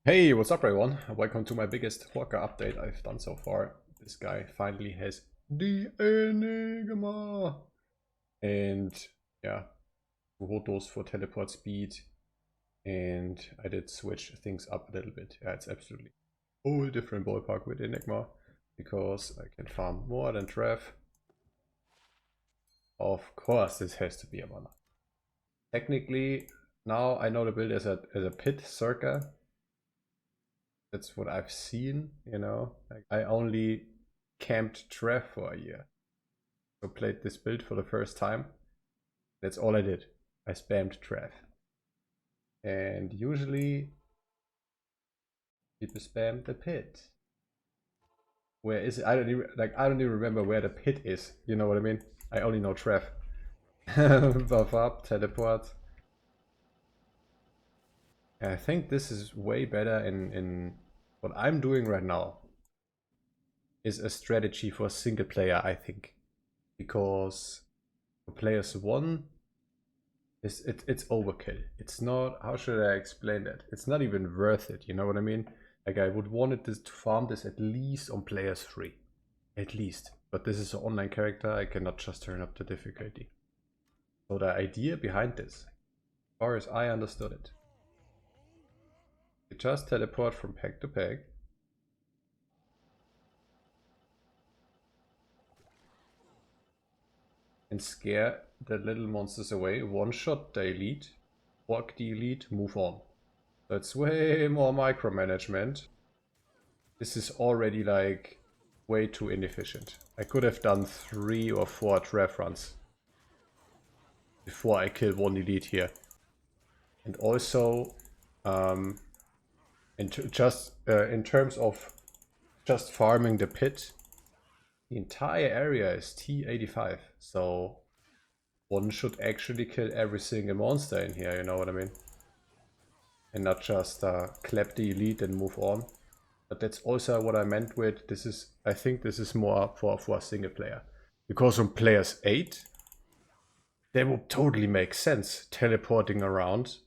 Hey, what's up everyone? Welcome to my biggest Walker update I've done so far. This guy finally has the Enigma! And yeah, rotos for teleport speed. And I did switch things up a little bit. Yeah, it's absolutely a whole different ballpark with Enigma. Because I can farm more than Trav. Of course this has to be a mana. Technically, now I know the build as a pit Zerker. That's what I've seen, you know. Like I only camped Trav for a year. So played this build for the first time. That's all I did. I spammed Trav. And usually people spam the pit. Where is it? I don't even remember where the pit is. You know what I mean? I only know Trav. Buff up, teleport. I think this is way better in what I'm doing right now. Is a strategy for single player, I think. Because for players 1, it's overkill. It's not, how should I explain that? It's not even worth it, you know what I mean? Like I would want this to farm this at least on players 3. At least. But this is an online character, I cannot just turn up the difficulty. So the idea behind this, as far as I understood it, you just teleport from pack to pack. And scare the little monsters away. One shot the elite, walk the elite, move on. That's way more micromanagement. This is already like way too inefficient. I could have done 3 or 4 Trav Runs before I kill one elite here. And also, in terms of just farming the pit, the entire area is T85, so one should actually kill every single monster in here, you know what I mean? And not just clap the elite and move on. But that's also what I meant with this is, I think this is more for a single player. Because on players 8, that would totally make sense, teleporting around.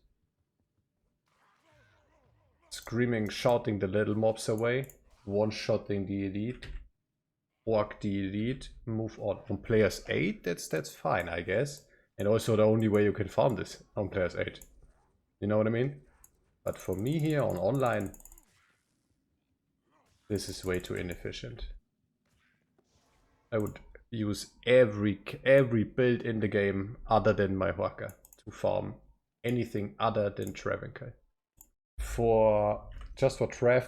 Screaming, shouting the little mobs away, one-shotting the elite. Walk the elite, move on. On players 8, that's fine, I guess. And also the only way you can farm this on players 8. You know what I mean? But for me here on online, this is way too inefficient. I would use every build in the game other than my Huaka to farm anything other than Travinkai. Just for Trav,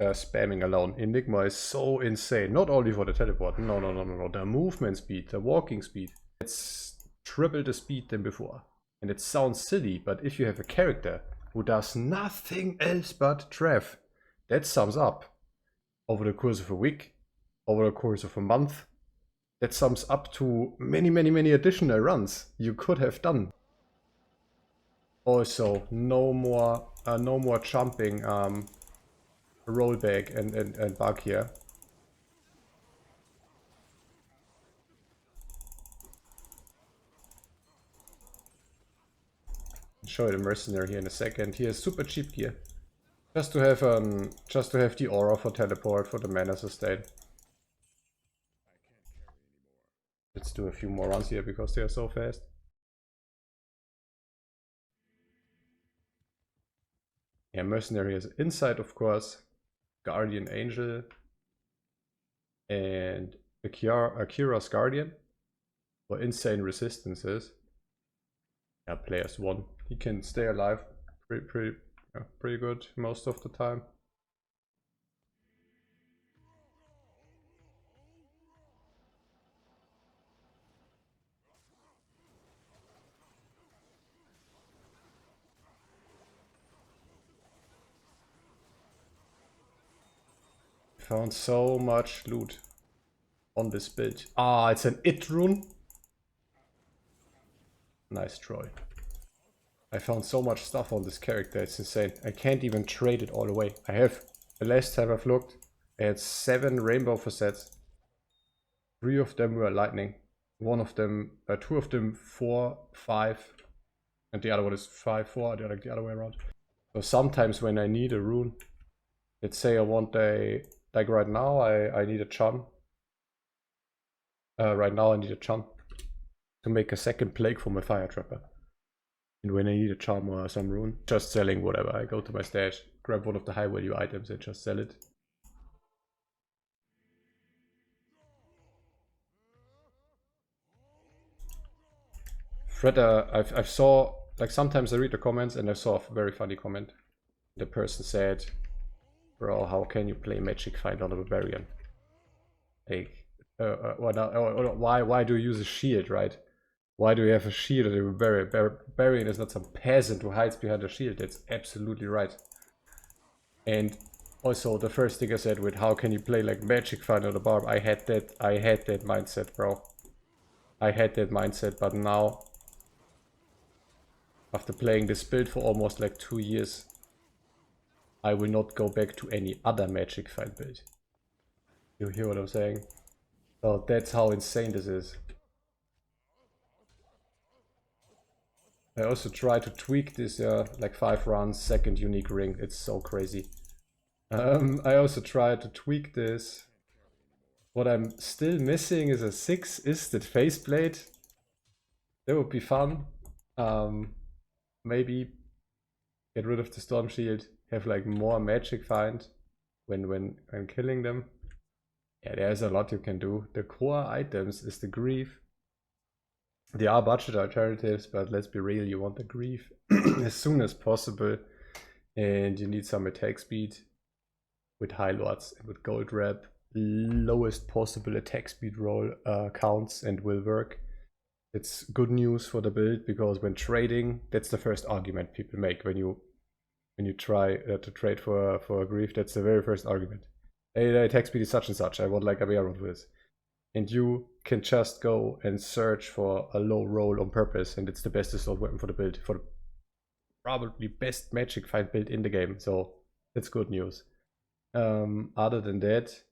spamming alone. Enigma is so insane. Not only for the teleport. No. The movement speed, the walking speed. It's triple the speed than before. And it sounds silly, but if you have a character who does nothing else but Trav, that sums up over the course of a week, over the course of a month. That sums up to many additional runs you could have done. Also, no more jumping rollback and bug here. I'll show you the mercenary here in a second. He has super cheap gear. Just to have the aura for teleport for the mana sustain. Let's do a few more runs here because they are so fast. Yeah, mercenary is inside, of course. Guardian Angel and Akira's Guardian for insane resistances. Yeah, players 1. He can stay alive pretty good most of the time. Found so much loot on this build. Ah, it's an it rune. Nice Troy. I found so much stuff on this character, it's insane. I can't even trade it all away. The last time I've looked, I had 7 rainbow facets. 3 of them were lightning. 2 of them 4, 5. And the other one is 5, 4, the other way around. So sometimes when I need a rune, let's say I want a, like right now I need a charm. Right now I need a charm to make a second plague for my fire trapper. And when I need a charm or some rune, just selling whatever. I go to my stash, grab one of the high value items and just sell it. Fred, I've saw, like sometimes I read the comments and I saw a very funny comment. The person said, bro, how can you play Magic Find on a Barbarian? Like, why do you use a shield, right? Why do you have a shield at a Barbarian is not some peasant who hides behind a shield. That's absolutely right. And also the first thing I said with how can you play like Magic Find on a Barb, I had that mindset, bro. I had that mindset, but now after playing this build for almost like 2 years, I will not go back to any other Magic Find build. You hear what I'm saying? So that's how insane this is. I also try to tweak this like 5 runs, second unique ring. It's so crazy. I also try to tweak this. What I'm still missing is a 6-isted Phaseblade. That would be fun. Maybe get rid of the Storm Shield, have like more magic find when killing them. Yeah, there's a lot you can do. The core items is the Grief. There are budget alternatives, but let's be real, you want the Grief as soon as possible. And you need some attack speed with High Lords and with Gold Wrap. Lowest possible attack speed roll counts and will work. It's good news for the build because when trading, that's the first argument people make when you try to trade for a Grief. That's the very first argument. Hey, the attack speed is such and such. I want like a Bear with this. And you can just go and search for a low roll on purpose, and it's the best assault weapon for the build, for the probably best magic find build in the game. So that's good news. Other than that,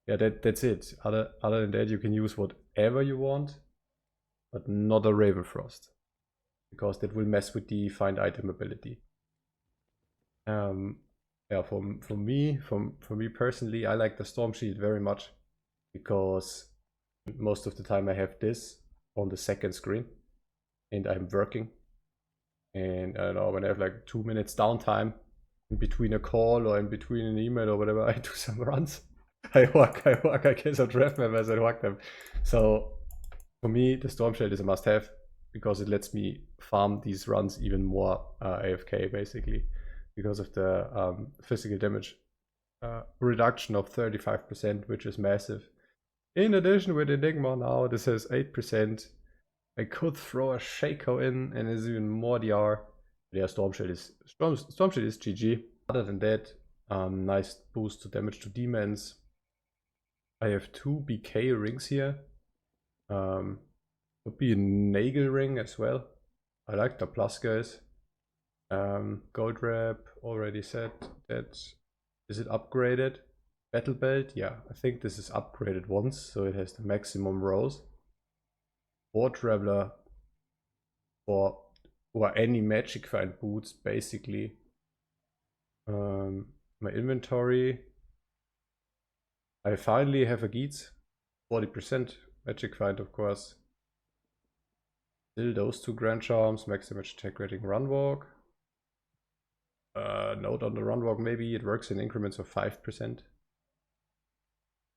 yeah, that's it. Other than that, you can use whatever you want, but not a Ravenfrost, because that will mess with the find item ability. Yeah, for me personally, I like the Storm Shield very much because most of the time I have this on the second screen and I'm working, and I don't know, when I have like 2 minutes downtime in between a call or in between an email or whatever, I do some runs. I get some draft members and walk them. So for me, the Storm Shield is a must-have because it lets me farm these runs even more AFK basically, because of the physical damage reduction of 35%, which is massive. In addition, with Enigma now, this has 8%. I could throw a Shaco in and it's even more DR. Yeah, Storm Shield is GG. Other than that, nice boost to damage to demons. I have 2 BK rings here. Would be a Nagel ring as well. I like the plus guys. Gold Wrap, already said that. Is it upgraded? Battle Belt, yeah, I think this is upgraded once, so it has the maximum rows. War Traveler or any magic find boots basically. My inventory, I finally have a Geats, 40% magic find of course. Still those 2 Grand Charms, max damage attack rating run walk. Note on the run walk, maybe it works in increments of 5%.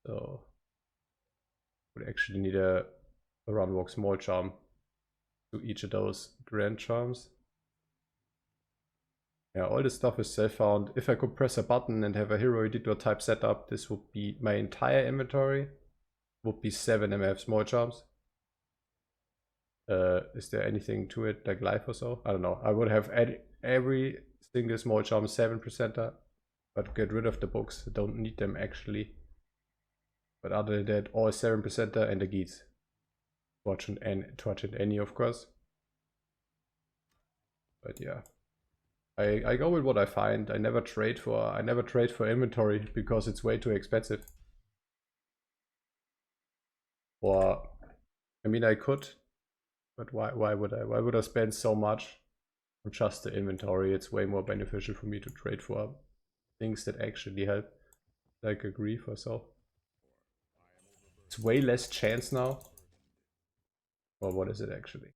So would actually need a run walk small charm to each of those Grand Charms. Yeah, all this stuff is self-found. If I could press a button and have a hero editor type setup, this would be my entire inventory. Would be 7 MF small charms. Is there anything to it, like life or so? I don't know. I would have every single small charm 7%, but get rid of the books. Don't need them actually. But other than that, all 7%, and the Geats. Torch and any, of course. But yeah, I go with what I find. I never trade for inventory because it's way too expensive. Or I mean, I could, but why would I? Why would I spend so much just the inventory. It's way more beneficial for me to trade for things that actually help, like a grief or so. It's way less chance now. Or what is it actually?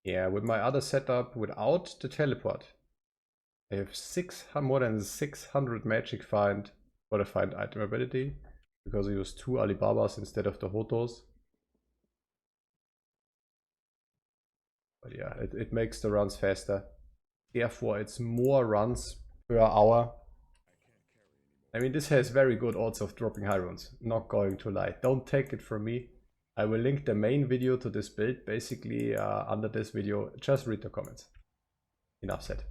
Yeah, with my other setup, without the teleport, I have more than 600 magic find for the find item ability, because I use 2 Alibabas instead of the Hotos. But yeah, it makes the runs faster. Therefore, it's more runs per hour. I mean, this has very good odds of dropping Highrunes, not going to lie. Don't take it from me. I will link the main video to this build, basically under this video. Just read the comments. Enough said.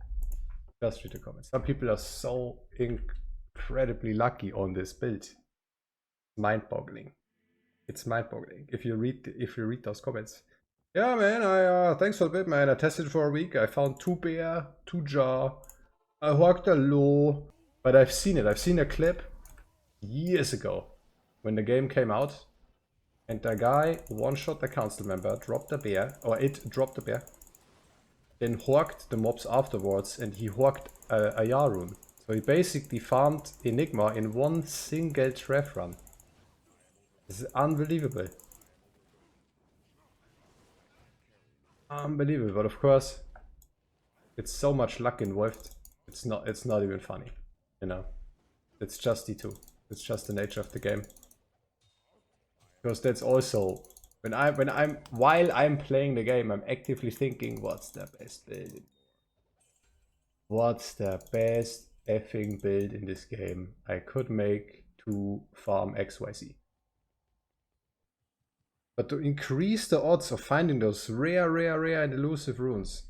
Just read the comments. Some people are so incredibly lucky on this build. Mind-boggling. It's mind-boggling. If you read those comments. Yeah, man, thanks for the bit, man. I tested for a week. I found 2 bear, 2 jar. I worked a low. But I've seen it. I've seen a clip years ago when the game came out. And the guy one-shot the council member, dropped the bear, or it dropped the bear. Then horked the mobs afterwards, and he horked a Highrunes. So he basically farmed Enigma in one single Trav run. This is unbelievable. Unbelievable, but of course, it's so much luck involved. It's not even funny, you know. It's just D2. It's just the nature of the game. Because that's also while I'm playing the game, I'm actively thinking, what's the best build? What's the best effing build in this game I could make to farm XYZ? But to increase the odds of finding those rare and elusive runes,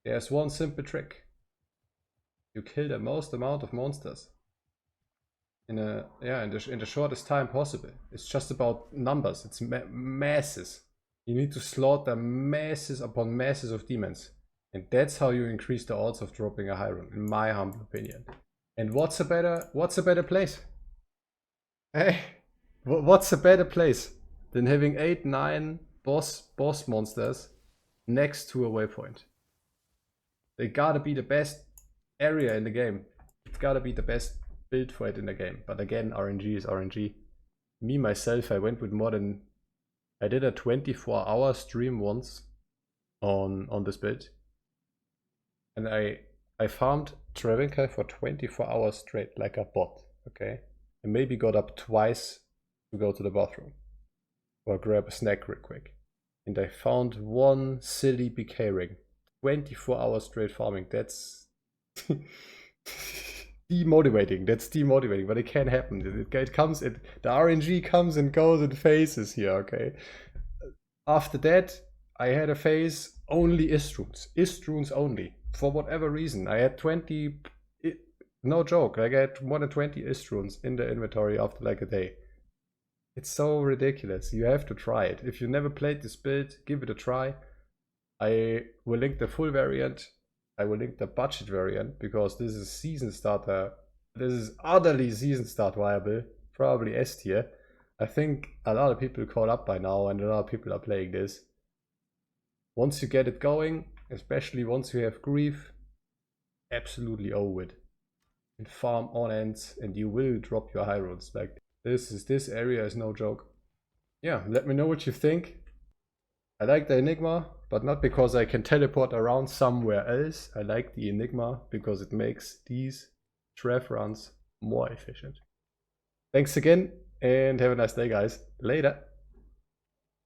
there's one simple trick. You kill the most amount of monsters in the shortest time possible. It's just about numbers. It's masses. You need to slaughter masses upon masses of demons, and that's how you increase the odds of dropping a Highrunes, in my humble opinion. And what's a better place? Hey, what's a better place than having 8-9 boss monsters next to a waypoint? They gotta be the best area in the game. It's gotta be the best build for it in the game. But again, RNG is RNG. Me myself, I went with I did a 24-hour stream once on this build, and I farmed Travinka for 24 hours straight like a bot, okay? And maybe got up twice to go to the bathroom or grab a snack real quick. And I found one silly BK ring. 24 hours straight farming. That's demotivating. That's demotivating, but it can happen. The RNG comes and goes in phases here, okay? After that, I had a phase only Istrunes only. For whatever reason, I had 20, no joke, like I had more than 20 Istrunes in the inventory after like a day. It's so ridiculous. You have to try it. If you never played this build, give it a try. I will link the full variant. I will link the budget variant, because this is season starter. This is utterly season start viable, probably S tier. I think a lot of people caught up by now, and a lot of people are playing this. Once you get it going, especially once you have grief, absolutely owe it. And farm on ends, and you will drop your Highrunes. Like this area is no joke. Yeah, let me know what you think. I like the Enigma, but not because I can teleport around somewhere else. I like the Enigma because it makes these Trav runs more efficient. Thanks again, and have a nice day, guys. Later.